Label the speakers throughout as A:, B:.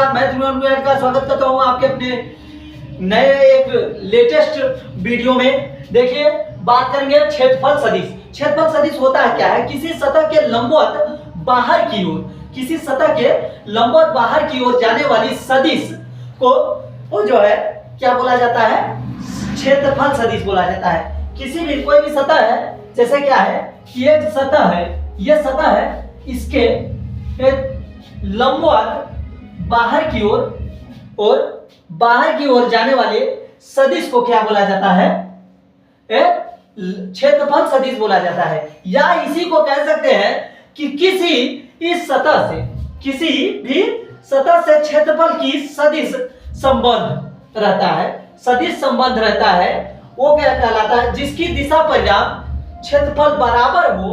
A: नमस्कार, मैं त्रिभुवन का स्वागत करता हूं आपके अपने नए एक लेटेस्ट वीडियो में। देखिए, बात करेंगे क्षेत्रफल सदिश। क्षेत्रफल सदिश होता है क्या है? किसी सतह के लंबवत बाहर की ओर, किसी सतह के लंबवत बाहर की ओर जाने वाली सदिश को वो जो है क्या बोला जाता है? क्षेत्रफल सदिश बोला जाता है। किसी भी कोई भी सतह है, जैसे क्या है कि एक सतह है, ये सतह है, इसके लंबवत बाहर की ओर और बाहर की ओर जाने वाले सदिश को क्या बोला जाता है? क्षेत्रफल सदिश बोला जाता है। या इसी को कह सकते हैं कि किसी इस सतह से, किसी भी सतह से क्षेत्रफल की सदिश संबंध रहता है, सदिश संबंध रहता है, वो क्या कहलाता है? जिसकी दिशा परिमाण क्षेत्रफल बराबर हो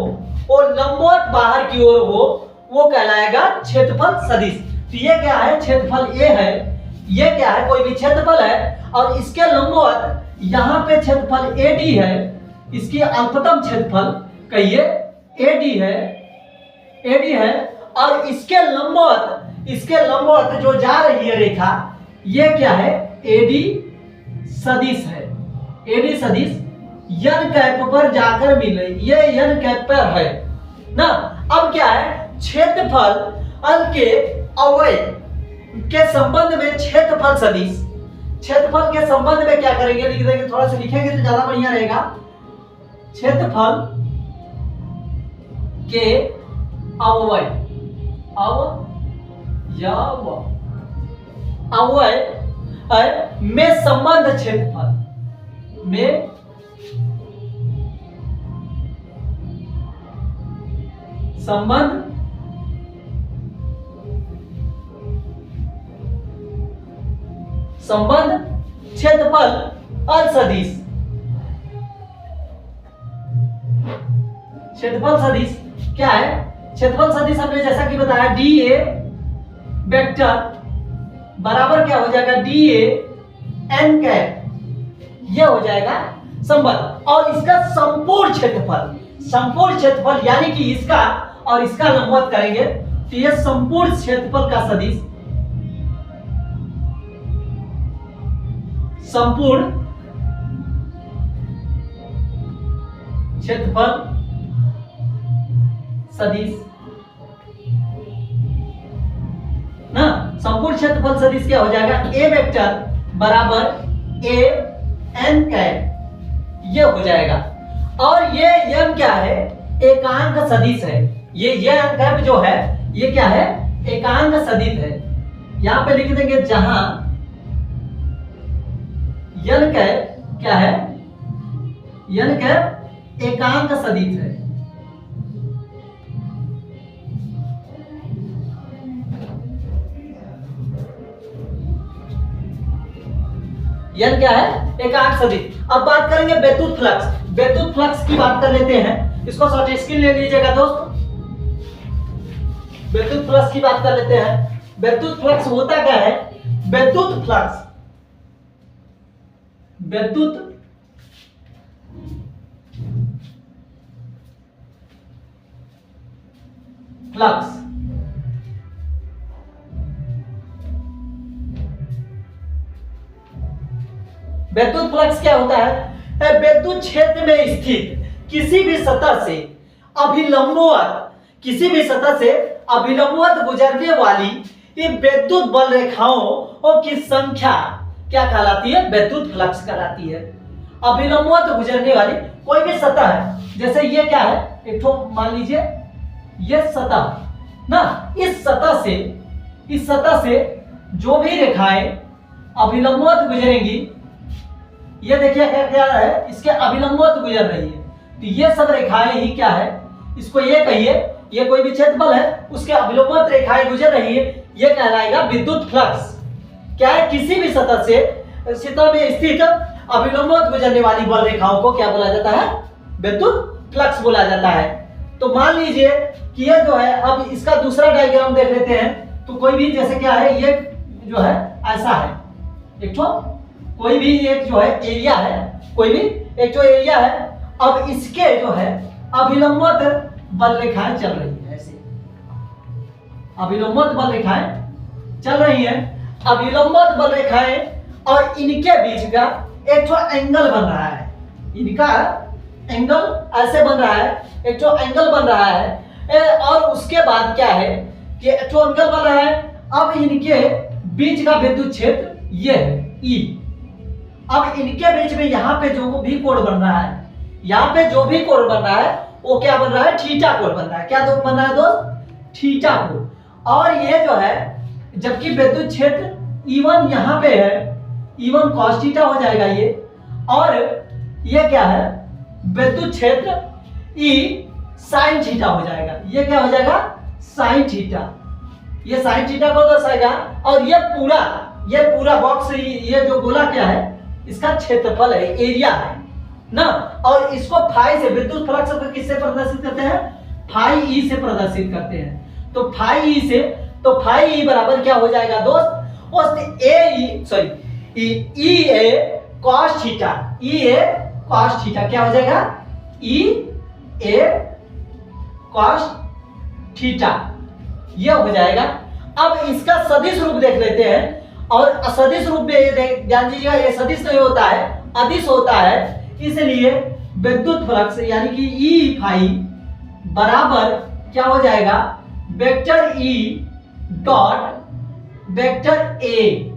A: और लंबवत बाहर की ओर हो, वो कहलाएगा क्षेत्रफल सदिश। तो ये क्या है? क्षेत्रफल ए है, ये क्या है? कोई भी क्षेत्रफल है और इसके लंबवत यहाँ पे क्षेत्रफल एडी है, इसकी अल्पतम क्षेत्रफल कहिए एडी है, एडी है, और इसके लंबवत जो जा रही है रेखा, ये क्या है? एडी सदिश है। एडी सदिश यन कैप पर जाकर मिले, ये यन कैप पर है ना। अब क्या है? क्षेत्रफल के अवयव के संबंध में क्षेत्रफल सदिश, क्षेत्रफल के संबंध में क्या करेंगे? लिख देंगे, थोड़ा सा लिखेंगे तो ज्यादा बढ़िया रहेगा। क्षेत्रफल के अवयव में संबंध, क्षेत्रफल में संबंध क्षेत्रफल सदिश। क्षेत्रफल सदिश क्या है? क्षेत्रफल सदिश हमने जैसा कि बताया, डी ए वेक्टर बराबर क्या हो जाएगा? डी ए एन कैप, ये हो जाएगा संबंध। और इसका संपूर्ण क्षेत्रफल यानी कि इसका और इसका लंबवत करेंगे तो ये संपूर्ण क्षेत्रफल का सदिश, संपूर्ण क्षेत्रफल सदिश ना। संपूर्ण क्षेत्रफल सदिश क्या हो जाएगा? ए वेक्टर बराबर ए एन कैप, ये हो जाएगा। और ये एन क्या है? एकांक सदिश है। ये एन कैप जो है, ये क्या है? एकांक सदिश है। यहां पे लिख देंगे जहां एन कैप क्या है? एन कैप एकांक सदिश है। एन क्या है? एकांक सदिश। अब बात करेंगे वैद्युत फ्लक्स। वैद्युत फ्लक्स की बात कर लेते हैं, इसको शॉर्ट स्क्रीन ले लीजिएगा दोस्त। वैद्युत फ्लक्स की बात कर लेते हैं। वैद्युत फ्लक्स होता क्या है? वैद्युत फ्लक्स वैद्युत फ्लक्स क्या होता है? वैद्युत क्षेत्र में स्थित किसी भी सतह से अभिलंबवत गुजरने वाली ये वैद्युत बल रेखाओं की संख्या क्या कहलाती है? वैद्युत फ्लक्स कहलाती है। अभिलंबवत गुजरने वाली कोई भी सतह है, जैसे ये क्या है? एक तो मान लीजिए ये सतह ना, इस सतह से जो भी रेखाएं अभिलंबवत गुजरेंगी, ये देखिए क्या है? इसके अभिलंबवत गुजर रही है, तो ये सब रेखाएं ही क्या है? इसको ये कहिए, ये कोई भी क्षेत्रफल है, उसके अभिलंबवत रेखाएं गुजर रही है, ये कहलाएगा विद्युत फ्लक्स। क्या है? किसी भी सतह में स्थित अभिलंबवत गुजरने वाली बल रेखाओं को क्या बोला जाता है? विद्युत फ्लक्स बोला जाता है। तो मान लीजिए कि ये जो है, अब इसका दूसरा डायग्राम देख लेते हैं। तो कोई भी जैसे क्या है, ये जो है ऐसा है, एक तो कोई भी एक जो है एरिया है, कोई भी एक जो एरिया है। अब इसके जो है अभिलंबवत बल रेखाएं चल रही है, ऐसे अभिलंबवत बल रेखाएं चल रही हैं। अब ये लंबवत बल रेखाएं और इनके बीच का एक तो एंगल बन रहा है, इनका एंगल ऐसे बन रहा है, एक तो एंगल बन रहा है। और उसके बाद क्या है कि एक तो एंगल बन रहा है। अब इनके बीच का विद्युत क्षेत्र ये है E। अब इनके बीच में यहाँ पे जो भी कोण बन रहा है, यहाँ पे जो भी कोण बन रहा है वो क्या बन रहा है, थीटा कोण बन रहा है। क्या बन रहा है दोस्त, थीटा कोण। और ये जो है जबकि विद्युत क्षेत्र E1 यहाँ पे है, E1 cos थीटा हो जाएगा ये। और ये क्या है, विद्युत क्षेत्र E sin थीटा हो जाएगा। ये क्या हो जाएगा, sin थीटा। ये sin थीटा को दर्शाएगा। और ये पूरा बॉक्स, ये जो गोला क्या है, इसका क्षेत्रफल है, एरिया है ना। और इसको फाई से, विद्युत फ्लक्स को किससे प्रदर्शित करते हैं, फाई ई से प्रदर्शित करते हैं। तो फाई ई से, तो फाई ई बराबर क्या हो जाएगा दोस्त, ई ए cos थीटा, ई ए cos थीटा क्या हो जाएगा, ई ए cos थीटा, ये हो जाएगा। अब इसका सदिश रूप देख लेते हैं। और सदिश रूप में ध्यान दीजिएगा, ये सदिश नहीं होता है, अदिश होता है। इसलिए विद्युत फ्लक्स यानी कि ई फाई बराबर क्या हो जाएगा, vector E dot vector A,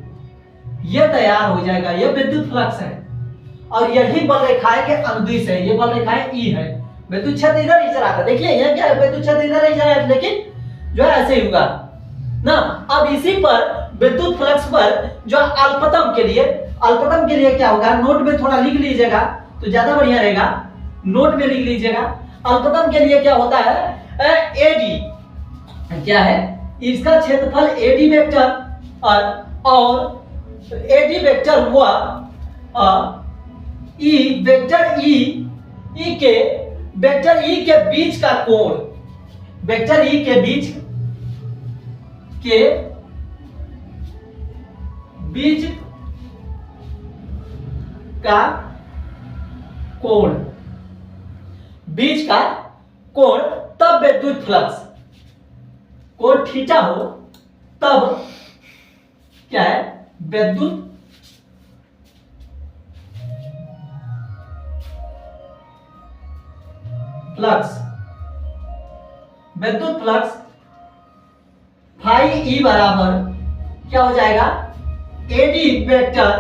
A: ये तैयार हो जाएगा। ये विद्युत फ्लक्स है और यही बल रेखाएं के अनुदिश है। ये बल रेखाएं ई है, विद्युत क्षेत्र इधर ही चला था। देखिए ये क्या है, विद्युत क्षेत्र इधर ही चला है, लेकिन जो है ऐसे ही होगा ना। अब इसी पर विद्युत फ्लक्स पर जो अल्पतम के लिए क्या होगा, नोट में थोड़ा लिख लीजिएगा तो ज्यादा बढ़िया रहेगा। नोट में लिख लीजिएगा, अल्पतम के लिए क्या होता है, एडी क्या है, इसका क्षेत्रफल एडी वेक्टर और एडी वेक्टर हुआ ई वेक्टर ई के बीच का कोण, वेक्टर ई के बीच का कोण, बीच का कोण, तब विद्युत फ्लक्स कोण थीटा हो तब क्या है, विद्युत फ्लक्स फाई ई बराबर क्या हो जाएगा, एडी वेक्टर,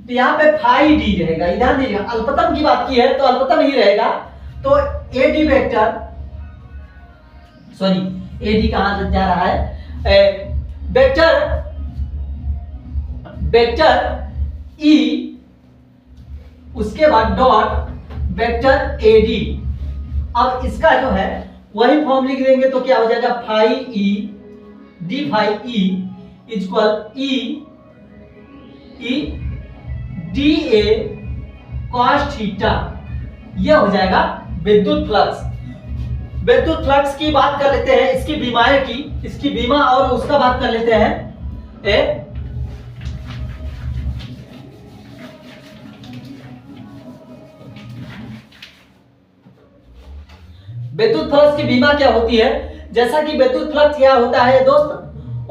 A: तो यहाँ पे फाई डी रहेगा। ध्यान दीजिएगा, अल्पतम की बात की है तो अल्पतम ही रहेगा। तो एडी वेक्टर, सॉरी एडी कहां जा रहा है, वेक्टर ई, उसके बाद डॉट वेक्टर एडी। अब इसका जो है वही फॉर्म लिख देंगे तो क्या हो जाएगा, phi E D phi E equal E D A cos theta, यह हो जाएगा विद्युत फ्लक्स की बात कर लेते हैं, इसकी बीमाएं की, इसकी बीमा और उसका बात कर लेते हैं। विद्युत फ्लक्स की बीमा क्या होती है, जैसा कि विद्युत फ्लक्स क्या होता है दोस्त,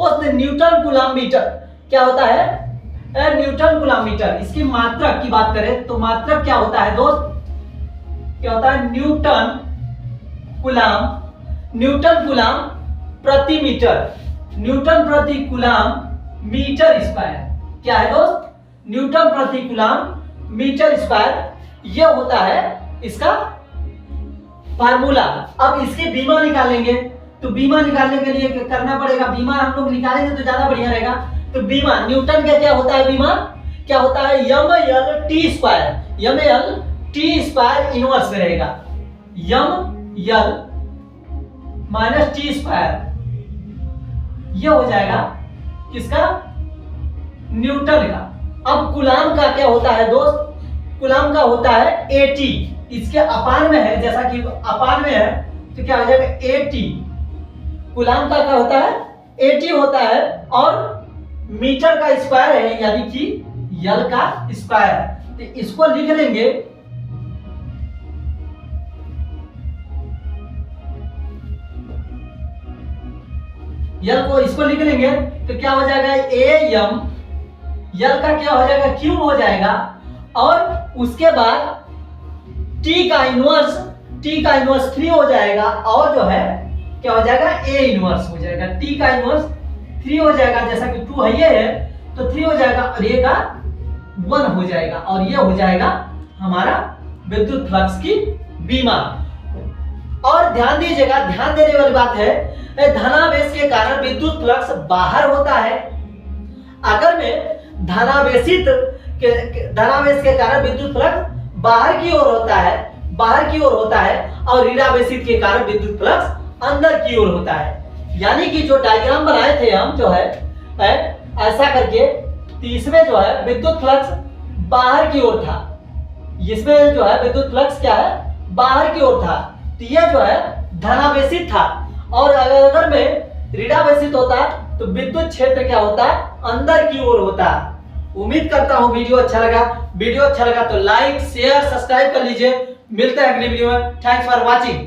A: उस न्यूटन कूलम मीटर क्या होता है, न्यूटन कूलम मीटर। इसकी मात्रक की बात करें तो मात्रक क्या होता है दोस्त, क्या होता है, न्यूटन कूलम प्रति मीटर, न्यूटन प्रति कूलम मीटर स्क्वायर। क्या है दोस्त, न्यूटन प्रति कूलम मीटर स्क्वायर, यह होता है इसका फार्मूला। अब इसकी बीमा निकालेंगे तो बीमा निकालने के लिए करना पड़ेगा, बीमा हम लोग निकालेंगे तो ज्यादा बढ़िया रहेगा। तो बीमा न्यूटन का क्या होता है, बीमा क्या होता है, M L T square inverse में रहेगा, M L minus T square, ये हो जाएगा किसका, न्यूटन का। अब कूलम का क्या होता है दोस्त, कूलम का होता है एटी, इसके अपान में है, जैसा कि अपान में है तो क्या हो जाएगा, एटी। कूलम का क्या होता है, एटी होता है और मीटर का स्क्वायर है यानी कि यल का स्क्वायर। तो इसको लिख लेंगे यल को इसको लिख लेंगे तो क्या हो जाएगा ए एम, यल का क्या हो जाएगा क्यूब हो जाएगा, और उसके बाद टी का इनवर्स 3 हो जाएगा, और जो है क्या हो जाएगा ए इनवर्स हो जाएगा, टी का इनवर्स 3 हो जाएगा, जैसा कि 2 है ये है तो 3 हो जाएगा, और ये का 1 हो जाएगा, और ये हो जाएगा हमारा विद्युत फ्लक्स की बीमा। और ध्यान दीजिएगा, ध्यान देने वाली बात है, धनावेश के कारण विद्युत फ्लक्स बाहर होता है। अगर मैं धनावेशित धनावेश के कारण विद्युत फ्लक्स बाहर की ओर होता है, और ऋणावेशित के कारण विद्युत फ्लक्स अंदर की ओर होता है। यानी कि जो डायग्राम बनाए थे हम जो है ऐसा करके, तो इसमें जो है विद्युत फ्लक्स बाहर की ओर था, इसमें जो है विद्युत फ्लक्स क्या है बाहर की ओर था, तो ये जो है धनावेशित था। और अगर में ऋणावेशित होता तो विद्युत क्षेत्र क्या होता अंदर की ओर होता। उम्मीद करता हूं वीडियो अच्छा लगा तो लाइक शेयर सब्सक्राइब कर लीजिए। मिलते हैं अगली वीडियो में। Thanks for watching.